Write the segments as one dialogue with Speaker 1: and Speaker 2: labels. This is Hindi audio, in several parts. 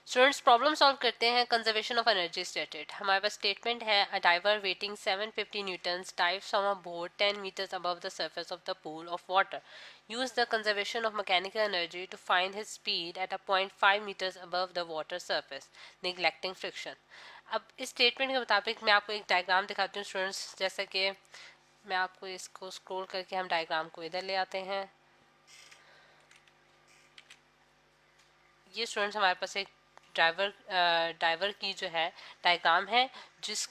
Speaker 1: स्टूडेंट्स प्रॉब्लम सॉल्व करते हैं। Conservation of energy stated. हमारे पास स्टेटमेंट है, a diver weighing 750 newtons dives from a boat 10 meters above the surface of the pool of water. Use the conservation of mechanical energy to find his speed at a point 5 meters above the water surface, neglecting friction. अब इस स्टेटमेंट के मुताबिक मैं आपको एक डायग्राम दिखाती हूँ स्टूडेंट्स। जैसे कि मैं आपको इसको स्क्रॉल करके हम डायग्राम को इधर ले आते हैं। ये स्टूडेंट्स हमारे पास एक ड्राइवर की जो है डायग्राम है, जिस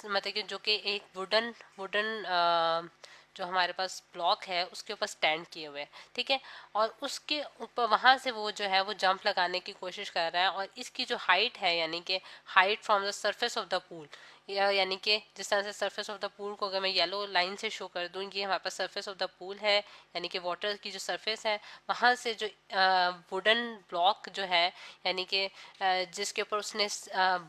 Speaker 1: मतलब कि जो कि एक वुडन वुडन जो हमारे पास ब्लॉक है उसके ऊपर स्टैंड किए हुए हैं। ठीक है, और उसके ऊपर वहाँ से वो जो है वो जंप लगाने की कोशिश कर रहा है। और इसकी जो हाइट है, यानी कि height from the surface of the pool, यानी कि जिस तरह से सरफेस ऑफ द पूल को अगर मैं येलो लाइन से शो कर दूँ, ये हमारे पास सरफेस ऑफ द पूल है, यानी कि वाटर की जो सरफेस है, वहाँ से जो वुडन ब्लॉक जो है, यानी कि जिसके ऊपर उसने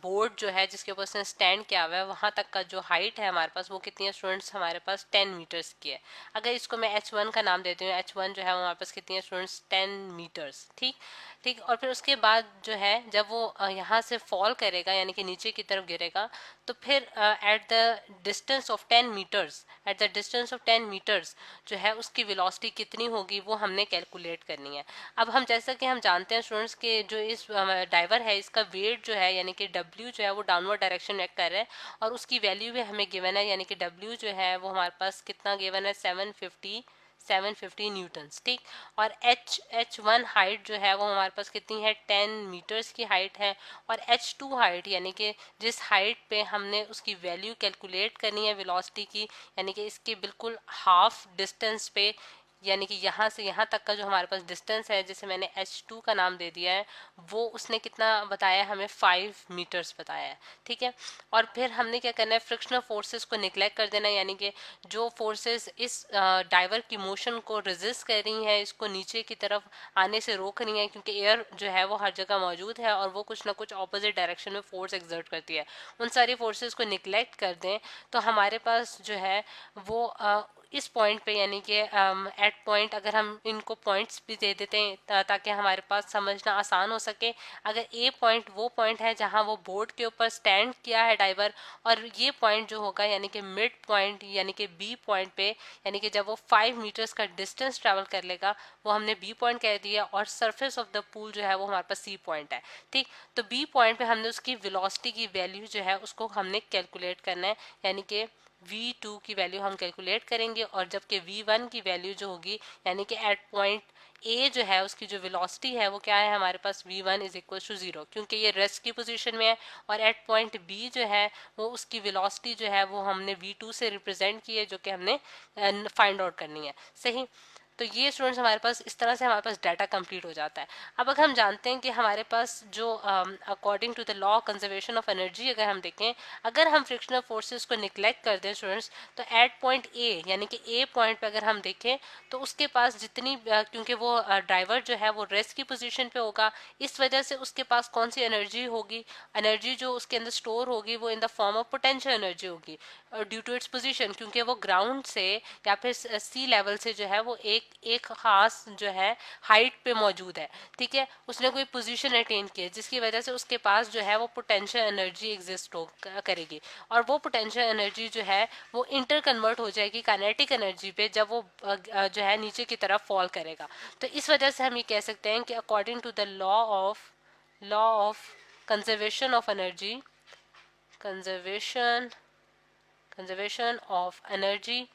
Speaker 1: बोर्ड जो है जिसके ऊपर उसने स्टैंड किया हुआ है, वहाँ तक का जो हाइट है हमारे पास वो कितनी है स्टूडेंट्स, हमारे पास 10 मीटर्स की है। अगर इसको मैं H1 का नाम देती हूँ, H1 जो है हमारे पास कितनी है स्टूडेंट्स, 10 मीटर्स। ठीक ठीक। और फिर उसके बाद जो है जब वो यहाँ से फॉल करेगा, यानी कि नीचे की तरफ गिरेगा, तो फिर at the distance of 10 metres, जो है उसकी वेलोसिटी कितनी होगी वो हमने कैलकुलेट करनी है। अब हम जैसा कि हम जानते हैं स्टूडेंट्स के जो इस डाइवर है इसका वेट जो है, यानी कि डब्ल्यू जो है वो डाउनवर्ड डायरेक्शन में एक्ट कर रहा है, और उसकी वैल्यू भी हमें गिवन है, यानी कि डब्ल्यू जो है वो हमारे पास कितना गिवन है, 750 न्यूटन्स। ठीक। और H1 हाइट जो है वो हमारे पास कितनी है, 10 मीटर्स की हाइट है। और H2 हाइट, यानी कि जिस हाइट पे हमने उसकी वैल्यू कैलकुलेट करनी है वेलोसिटी की, यानी कि इसके बिल्कुल हाफ डिस्टेंस पे, यानी कि यहाँ से यहाँ तक का जो हमारे पास डिस्टेंस है, जिसे मैंने H2 का नाम दे दिया है, वो उसने कितना बताया है, हमें 5 मीटर्स बताया है। ठीक है। और फिर हमने क्या करना है, फ्रिक्शनल फोर्सेस को निगलेक्ट कर देना है, यानी कि जो फोर्सेस इस डाइवर की मोशन को रेजिस्ट कर रही हैं, इसको नीचे की तरफ आने से रोक रही हैं, क्योंकि एयर जो है वो हर जगह मौजूद है और वो कुछ ना कुछ ऑपोजिट डायरेक्शन में फोर्स एक्सर्ट करती है। उन सारी फोर्सेस को निगलेक्ट कर दें तो हमारे पास जो है वो इस पॉइंट पे, यानी कि एट पॉइंट, अगर हम इनको पॉइंट्स भी दे देते हैं ताकि हमारे पास समझना आसान हो सके। अगर ए पॉइंट वो पॉइंट है जहां वो बोर्ड के ऊपर स्टैंड किया है डाइवर, और ये पॉइंट जो होगा यानी कि मिड पॉइंट, यानी कि बी पॉइंट पे, यानी कि जब वो 5 मीटर्स का डिस्टेंस ट्रेवल कर लेगा वो हमने बी पॉइंट कह दिया, और सरफेस ऑफ द पूल जो है वो हमारे पास सी पॉइंट है। ठीक। तो बी पॉइंट पे हमने उसकी वेलोसिटी की वैल्यू जो है उसको हमने कैलकुलेट करना है, यानी कि V2 की वैल्यू हम कैलकुलेट करेंगे, और जबकि V1 की वैल्यू जो होगी, यानी कि एट पॉइंट ए जो है उसकी जो वेलोसिटी है वो क्या है हमारे पास, V1 इज इक्वल टू 0, क्योंकि ये रेस्ट की पोजीशन में है। और एट पॉइंट बी जो है वो उसकी वेलोसिटी जो है वो हमने V2 से रिप्रेजेंट की है, जो कि हमने फाइंड आउट करनी है। सही। तो ये स्टूडेंट्स हमारे पास इस तरह से हमारे पास डाटा कंप्लीट हो जाता है। अब अगर हम जानते हैं कि हमारे पास जो according to the law conservation of energy अगर हम देखें, अगर हम फ्रिक्शनल फोर्सेस को निगलेक्ट कर दें स्टूडेंट्स, तो एट पॉइंट ए, यानी कि ए पॉइंट पे अगर हम देखें तो उसके पास जितनी क्योंकि वो ड्राइवर जो है वो रेस्ट की पोजीशन पे होगा, इस वजह से उसके पास कौन सी एनर्जी होगी, एनर्जी जो उसके अंदर स्टोर होगी वो in the form of potential energy होगी, ड्यू टू इट्स पोजीशन, क्योंकि वो ग्राउंड से या फिर सी लेवल से जो है वो एक एक खास जो है हाइट पे मौजूद है। ठीक है, उसने कोई पोजीशन अटेन की है जिसकी वजह से उसके पास जो है वो पोटेंशियल एनर्जी एग्जिस्ट हो करेगी, और वो पोटेंशियल एनर्जी जो है वो इंटर कन्वर्ट हो जाएगी काइनेटिक एनर्जी पे जब वो जो है नीचे की तरफ फॉल करेगा। तो इस वजह से हम ये कह सकते हैं कि according to the law of conservation of energy, conservation conservation of energy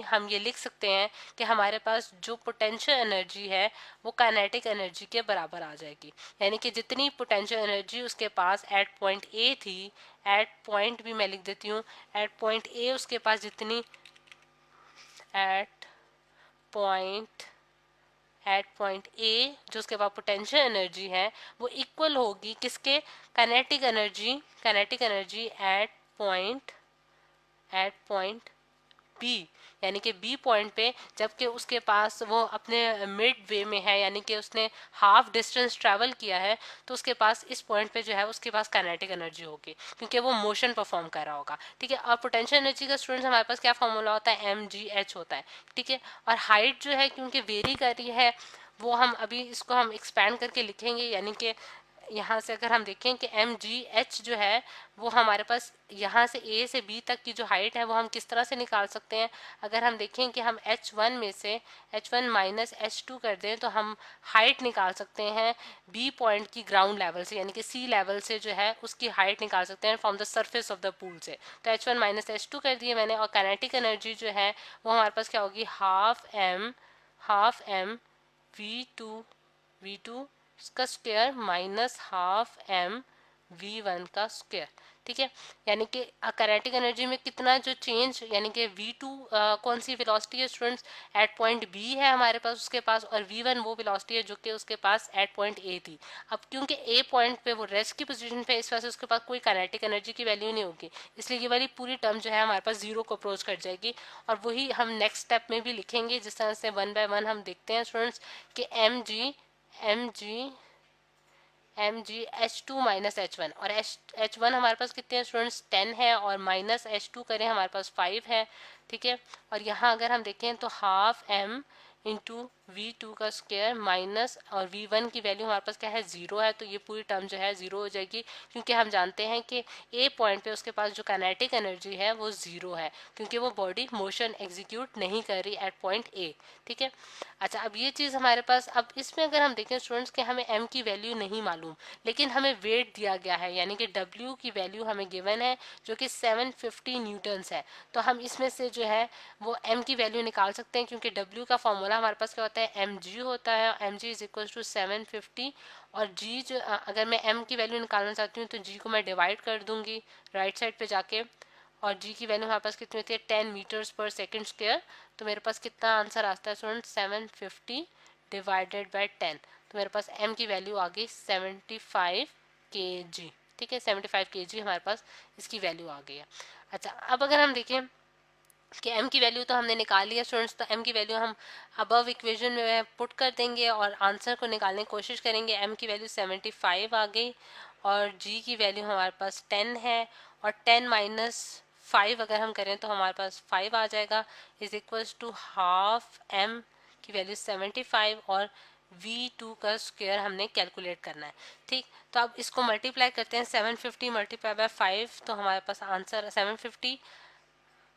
Speaker 1: हम ये लिख सकते हैं कि हमारे पास जो पोटेंशियल एनर्जी है वो काइनेटिक एनर्जी के बराबर आ जाएगी, यानी कि जितनी पोटेंशियल एनर्जी उसके पास एट पॉइंट ए थी, एट पॉइंट भी मैं लिख देती हूँ, एट पॉइंट ए उसके पास जितनी at point at point A जो उसके पास पोटेंशियल एनर्जी है वो इक्वल होगी किसके, kinetic energy at point B, यानी कि बी पॉइंट पे, जबकि उसके पास वो अपने मिड वे में है, यानी कि उसने हाफ डिस्टेंस ट्रैवल किया है, तो उसके पास इस पॉइंट पे जो है उसके पास काइनेटिक एनर्जी होगी क्योंकि वो मोशन परफॉर्म कर रहा होगा। ठीक है, और पोटेंशियल एनर्जी का स्टूडेंट्स हमारे पास क्या फॉर्मूला होता है, mgh होता है। ठीक है, और हाइट जो है क्योंकि वेरी कर रही है वो हम अभी इसको हम एक्सपैंड करके लिखेंगे, यानी कि यहाँ से अगर हम देखें कि एम जी एच जो है वो हमारे पास यहाँ से ए से बी तक की जो हाइट है वो हम किस तरह से निकाल सकते हैं। अगर हम देखें कि हम एच वन में से H one minus H two कर दें तो हम हाइट निकाल सकते हैं बी पॉइंट की ग्राउंड लेवल से, यानी कि सी लेवल से जो है उसकी हाइट निकाल सकते हैं from the surface of the pool से। तो H one minus H two कर दिए मैंने, और काइनेटिक एनर्जी जो है वो हमारे पास क्या होगी, हाफ एम V2 का square minus half M V1 का स्क्वायर। ठीक है, यानी कि काइनेटिक एनर्जी में कितना जो चेंज, यानी कि V2 कौन सी वेलोसिटी है स्टूडेंट्स, एट पॉइंट B है हमारे पास उसके पास, और V1 वो वेलोसिटी है जो कि उसके पास एट पॉइंट A थी। अब क्योंकि A पॉइंट पे वो रेस्ट की पोजीशन पे, इस वजह से उसके पास कोई काइनेटिक एनर्जी की वैल्यू नहीं होगी, इसलिए ये वाली पूरी टर्म जो है हमारे पास जीरो को अप्रोच कर जाएगी। और वही हम नेक्स्ट स्टेप में भी लिखेंगे, जिस तरह से वन बाय वन हम देखते हैं स्टूडेंट्स कि M G H two minus H one, और एच वन हमारे पास कितने हैं स्टूडेंट्स 10 है, और माइनस एच टू करें हमारे पास 5 है। ठीक है, और यहाँ अगर हम देखें तो हाफ एम इंटू V2 का स्क्वायर माइनस, और V1 की वैल्यू हमारे पास क्या है, जीरो है, तो ये पूरी टर्म जो है जीरो हो जाएगी, क्योंकि हम जानते हैं कि ए पॉइंट पे उसके पास जो काइनेटिक एनर्जी है वो जीरो है, क्योंकि वो बॉडी मोशन एग्जीक्यूट नहीं कर रही एट पॉइंट ए। ठीक है, अच्छा अब ये चीज़ हमारे पास, अब इसमें अगर हम देखें स्टूडेंट्स कि हमें m की वैल्यू नहीं मालूम, लेकिन हमें वेट दिया गया है, यानी कि w की वैल्यू हमें गिवन है जो कि 750 न्यूटन्स है। तो हम इसमें से जो है वो m की वैल्यू निकाल सकते हैं, क्योंकि w का फॉर्मूला हमारे पास क्या होता है, mg होता है, mg इज इक्वल टू 750, और g जो अगर मैं m की वैल्यू निकालना चाहती हूँ तो g को मैं डिवाइड कर दूंगी राइट साइड पे जाके, और g की वैल्यू हमारे पास कितनी होती है, 10 मीटर्स पर सेकेंड स्क्वायर। तो मेरे पास कितना आंसर आता है स्टूडेंट, 750 डिवाइडेड बाय 10, तो मेरे पास m की वैल्यू आ गई 75 kg। ठीक है, 75 kg हमारे पास इसकी वैल्यू आ गई है। अच्छा अब अगर हम देखें कि m की वैल्यू तो हमने निकाल लिया स्टूडेंट्स, तो m की वैल्यू हम अबव इक्वेशन में पुट कर देंगे और आंसर को निकालने की कोशिश करेंगे। m की वैल्यू 75 आ गई, और g की वैल्यू हमारे पास 10 है, और 10 माइनस 5 अगर हम करें तो हमारे पास 5 आ जाएगा, is equals to half m की वैल्यू 75, और V2 का स्क्वायर हमने कैलकुलेट करना है। ठीक, तो अब इसको मल्टीप्लाई करते हैं, 750 मल्टीप्लाई बाय 5, तो हमारे पास आंसर 750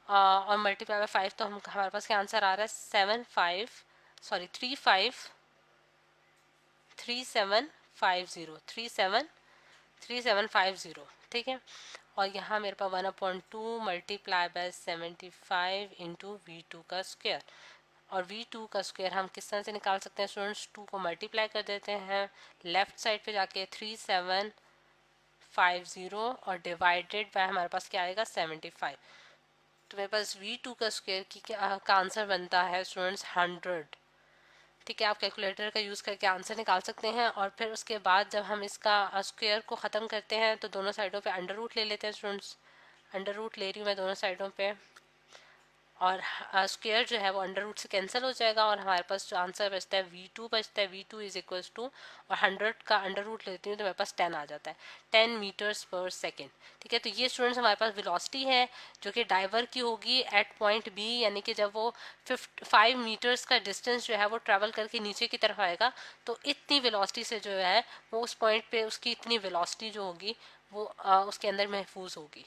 Speaker 1: और मल्टीप्लाई बाय 5, तो हम हमारे पास क्या आंसर आ रहा है, 3750। ठीक है, और यहाँ मेरे पास 1/2 मल्टीप्लाई बाय 75 इंटू V2 का स्क्वायर, और V2 का स्क्वायर हम किस तरह से निकाल सकते हैं स्टूडेंट्स, 2 को मल्टीप्लाई कर देते हैं लेफ्ट साइड पे जाके 3750, और डिवाइडेड बाय हमारे पास क्या आएगा 75, तो मेरे पास V2 का स्क्वायर का आंसर बनता है स्टूडेंट्स 100। ठीक है, आप कैलकुलेटर का यूज़ करके आंसर निकाल सकते हैं, और फिर उसके बाद जब हम इसका स्क्वायर को ख़त्म करते हैं तो दोनों साइडों पे अंडर रूट ले लेते हैं स्टूडेंट्स। अंडर रूट ले रही हूँ मैं दोनों साइडों पे, और स्क्वायर जो है वो अंडर रूट से कैंसिल हो जाएगा, और हमारे पास जो आंसर बचता है V2 बचता है, V2 इज इक्वल्स टू, और 100 का अंडर रूट लेती हूँ तो मेरे पास 10 आ जाता है, 10 मीटर्स पर सेकेंड। ठीक है, तो ये स्टूडेंट्स हमारे पास वेलोसिटी है जो कि डाइवर की होगी एट पॉइंट B, यानी कि जब वो 5 मीटर्स का डिस्टेंस जो है वो ट्रैवल करके नीचे की तरफ आएगा, तो इतनी वेलोसिटी से जो है वो उस पॉइंट पे उसकी इतनी वेलोसिटी जो होगी वो उसके अंदर महफूज होगी।